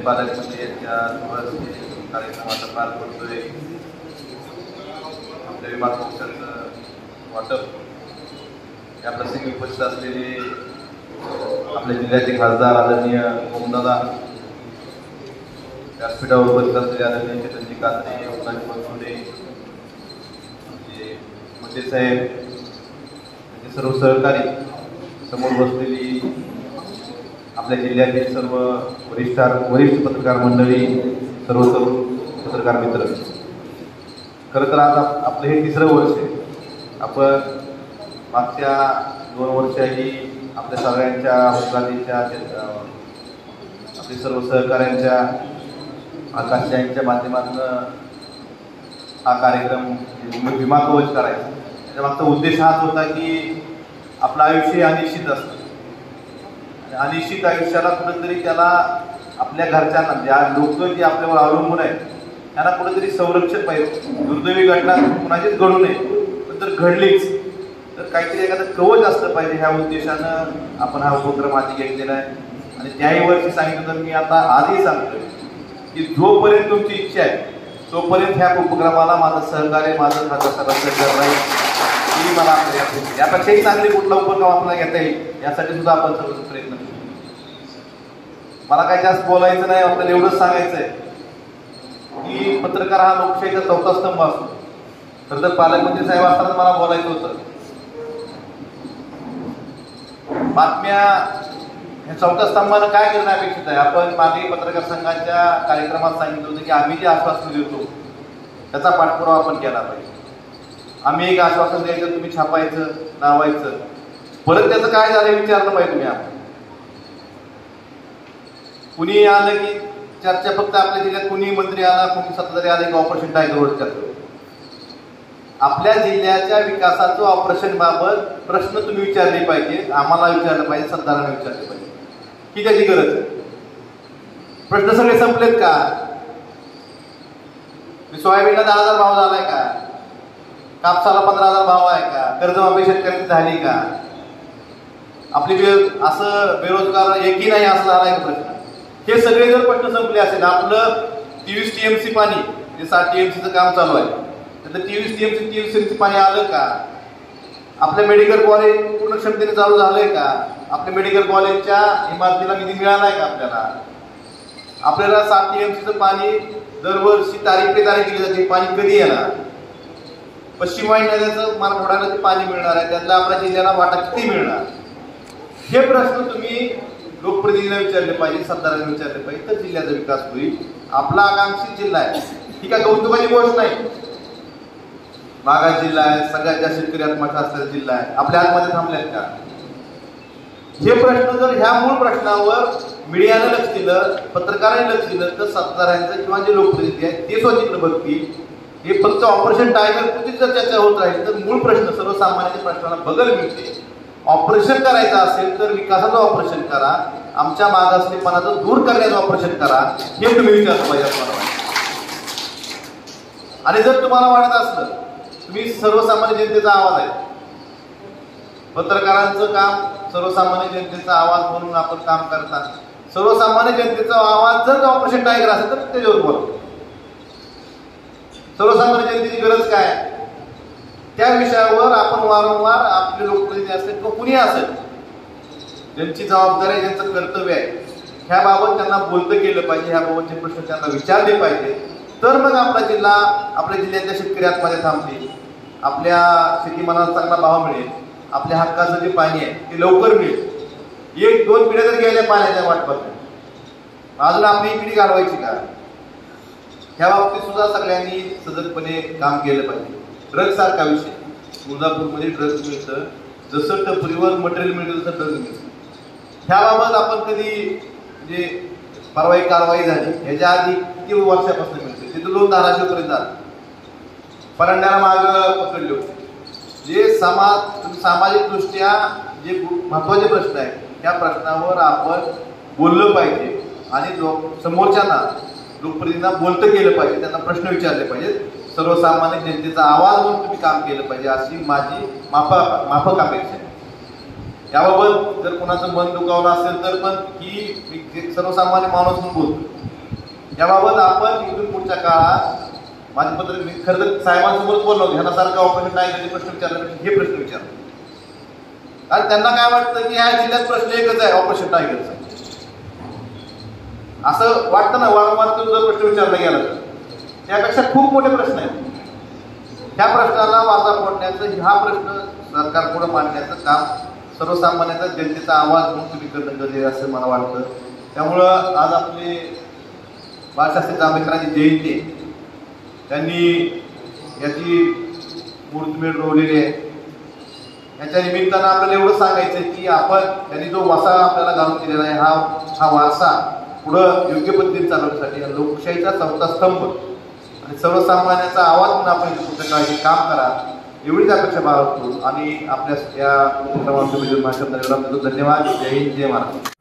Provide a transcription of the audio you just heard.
पालकमंत्री यांच्या कार्यक्रम आता पार पडतोय. आपल्या विमा पक्षाचं वाटप या प्रसंगी उपस्थित असलेले आपल्या जिल्ह्याचे खासदार आदरणीय ओमदादा, व्यासपीठावर उपस्थित असलेले आदरणीय चेतनजी कात्रे, ओमदाजी बनसोडे, आमचे साहेब, त्यांचे सर्व सहकारी, समोर बसलेली आपल्या जिल्ह्यातील सर्व वरिष्ठ पत्रकार मंडळी, सर्व पत्रकार मित्र. खरं तर आज आपलं हे तिसरं वर्ष आहे. आपण मागच्या 2 वर्षाही आपल्या सगळ्यांच्या मुलांच्या आपल्या सर्व सहकाऱ्यांच्या आकाशयांच्या माध्यमातून हा कार्यक्रम विमा कवच करायचा. त्याच्या मागचा उद्देश हाच होता की आपलं आयुष्य अनिश्चित असतं. अनिश्चित आयुष्याला कुठेतरी त्याला आपल्या घरच्यांना, ज्या लोक जे आपल्यावर अवलंबून आहेत त्यांना कुठेतरी संरक्षण पाहिजे. दुर्दैवी घटना कुणाचीच घडू नये, पण जर घडलीच तर काहीतरी एखादं कवच असलं पाहिजे. ह्या उद्देशानं आपण हा उपक्रम आधी घेतलेला आहे. आणि त्याही वर्षी सांगितलं तर मी आता आधी सांगतोय की जोपर्यंत तुमची इच्छा आहे तोपर्यंत ह्या उपक्रमाला माझं सहकार्य, माझं सहकार्य राहील. ही मला यापेक्षाही चांगले कुठला उपक्रम आपल्याला घेता येईल यासाठी सुद्धा आपण सर्व प्रयत्न करू. मला काही जास्त बोलायचं नाही, आपल्याला एवढंच सांगायचं आहे की पत्रकार हा लोकशाहीचा चौथा स्तंभ असतो. खरं तर पालकमंत्री साहेब असताना मला बोलायचं होतं, बातम्या ह्या चौथ्या स्तंभानं काय करणं अपेक्षित आहे. आपण मागे पत्रकार संघाच्या कार्यक्रमात सांगितलं होतं की आम्ही जे आश्वासन देतो त्याचा पाठपुरावा आपण केला पाहिजे. आम्ही एक आश्वासन द्यायचं, तुम्ही छापायचं, लावायचं, परत त्याचं काय झालं विचारलं पाहिजे तुम्ही. आपण कुणी आलं की चर्चा फक्त आपल्या जिल्ह्यात कुणी मंत्री आला, कुणी सत्ताधारी आले की ऑपरेशन टायगरवर चर्चा. आपल्या जिल्ह्याच्या विकासाचं ऑपरेशन बाबत प्रश्न तुम्ही विचारले पाहिजे, आम्हाला विचारलं पाहिजे, सत्ताधाऱ्यांना विचारले पाहिजे की त्याची गरज आहे. प्रश्न सगळे संपलेत का? सोयाबीनला 10,000 भाव झालाय का? कापसाला 15,000 भाव आहे का? कर्जमाफी शेतकऱ्यांची झाली का? आपली असं बेरोजगार एकही नाही असं झालाय का प्रश्न? हे सगळे जर प्रश्न संपले असेल, आपलं 23 TMC पाणी जे 7 TMCचं काम चालू आहे, तर 23 TMC पाणी आलं का? आपल्या मेडिकल कॉलेज पूर्ण क्षमतेने चालू झालंय का? आपल्या मेडिकल कॉलेजच्या इमारतीला निधी मिळालाय का? आपल्याला 7 TMCचं पाणी दरवर्षी तारीख पे तारीख दिली जाते. पाणी कधी येणार? पश्चिम वाहिनी नद्याचं मराठवाड्याला ते पाणी मिळणार आहे, त्यातला आपल्या जिल्ह्याला वाटा किती मिळणार? हे प्रश्न तुम्ही लोकप्रतिनिधींना विचारले पाहिजे, सत्ताधाऱ्यांना विचारले पाहिजे, तर जिल्ह्याचा विकास होईल. आपला आकांक्षित जिल्हा आहे, ही काय कौतुकाची गोष्ट नाही. मागास जिल्हा आहे, सगळ्यात जास्त शेतकरी आत्महत्या असलेला जिल्हा आहे. आपल्या हातमध्ये थांबल्यात का? हे प्रश्न जर ह्या मूळ प्रश्नावर मीडियाने लक्ष दिलं, पत्रकारांनी लक्ष दिलं, तर सत्ताधाऱ्यांचं किंवा जे लोकप्रतिनिधी आहेत ते स्वतंत्र बघतील. हे फक्त ऑपरेशन टायगर पुरतीच जर चर्चा होत राहील तर मूळ प्रश्न, सर्वसामान्य प्रश्नाला बगल मिळते. ऑपरेशन करायचं असेल तर विकासाचं ऑपरेशन करा, आमच्या मागासलेपणाचं दूर करण्याचं ऑपरेशन करा, हे तुम्ही विचारलं पाहिजे असं मला वाटतं. आणि जर तुम्हाला वाटत असलं, तुम्ही सर्वसामान्य जनतेचा आवाज आहे, पत्रकारांचं काम सर्वसामान्य जनतेचा आवाज म्हणून आपण काम करता. सर्वसामान्य जनतेचा आवाज जर ऑपरेशन टायगर असेल तर त्याच्यावर बोला. सर्वसामान्य जनतेची गरज काय, त्या विषयावर आपण वारंवार आपले लोकप्रतिनिधी असेल किंवा कुणी असेल, ज्यांची जबाबदारी आहे, ज्यांचं कर्तव्य आहे, ह्याबाबत त्यांना बोलतं केलं पाहिजे, ह्याबाबतचे प्रश्न त्यांना विचारले पाहिजे. तर मग आपला जिल्हा, आपल्या जिल्ह्यातल्या शेतकरी आत्महत्या थांबतील, आपल्या शेतीमालाला चांगला भाव मिळेल, आपल्या हक्काचं जे पाणी आहे ते लवकर मिळेल. 1-2 पिढ्या जर गेल्या पाण्याच्या वाटपात, अजून आपली ही पिढी घालवायची का? ह्या बाबतीत सुद्धा सगळ्यांनी सजगपणे काम केलं पाहिजे. ड्रग सारखा विषय, तुळजापूरमध्ये ड्रग्ज मिळतं, जसं टपरीवर मटेरियल मिळतं तसं ड्रग्ज मिळतं. ह्याबाबत आपण कधी म्हणजे परवा एक कारवाई झाली, ह्याच्या आधी किती वर्षापासून मिळते, तिथं लोक धाराशिवपर्यंत आले, परांड्याला मागं पकडले होते. जे सामाजिक दृष्ट्या जे महत्वाचे प्रश्न आहेत त्या प्रश्नावर आपण बोललं पाहिजे आणि समोरच्यांना, लोकप्रतिनिधींना बोलतं केलं पाहिजे, त्यांना प्रश्न विचारले पाहिजेत. सर्वसामान्य जनतेचा आवाज म्हणून तुम्ही काम केलं पाहिजे, अशी माझी माफक अपेक्षा आहे. याबाबत जर कोणाचं मन दुखावलं असेल तर पण ही सर्वसामान्य माणूस म्हणून बोलतो, याबाबत आपण इथून पुढच्या काळात माझे पत्र मी खरं तर साहेबांसोबत बोललो ह्यांना सारखं ऑपरेशन टायगरचे प्रश्न विचारले, हे प्रश्न विचारले. कारण त्यांना काय वाटतं की ह्या जिल्ह्यात प्रश्न एकच आहे, ऑपरेशन टायगरचा. असं वाटतं ना, वारंवार जर प्रश्न विचारला गेला तर त्यापेक्षा खूप मोठे प्रश्न आहेत. ह्या प्रश्नाला वाचा फोडण्याचं, हा प्रश्न सरकारपुढे मांडण्याचं काम सर्वसामान्यांचा जनतेचा आवाज म्हणून तुम्ही करणं गरजेचं असं मला वाटतं. त्यामुळं आज आपले बाळशास्त्री जांभेकरांची जयंती आहे, त्यांनी याची मूर्तमेढ रोवलेली आहे. याच्या निमित्तानं आपल्याला एवढं सांगायचं की आपण त्यांनी जो वारसा आपल्याला घालून दिलेला आहे, हा वारसा पुढं योग्य पद्धतीने चालवण्यासाठी लोकशाहीचा चौथा स्तंभ आणि सर्वसामान्यांचा आवाज म्हणून आपण पुढच्या काळात काम करा, एवढीच अपेक्षा बाळगतो. आणि आपल्या या कार्यक्रमात तुम्ही भाषण धन्यवाद. जय हिंद, जय महाराष्ट्र.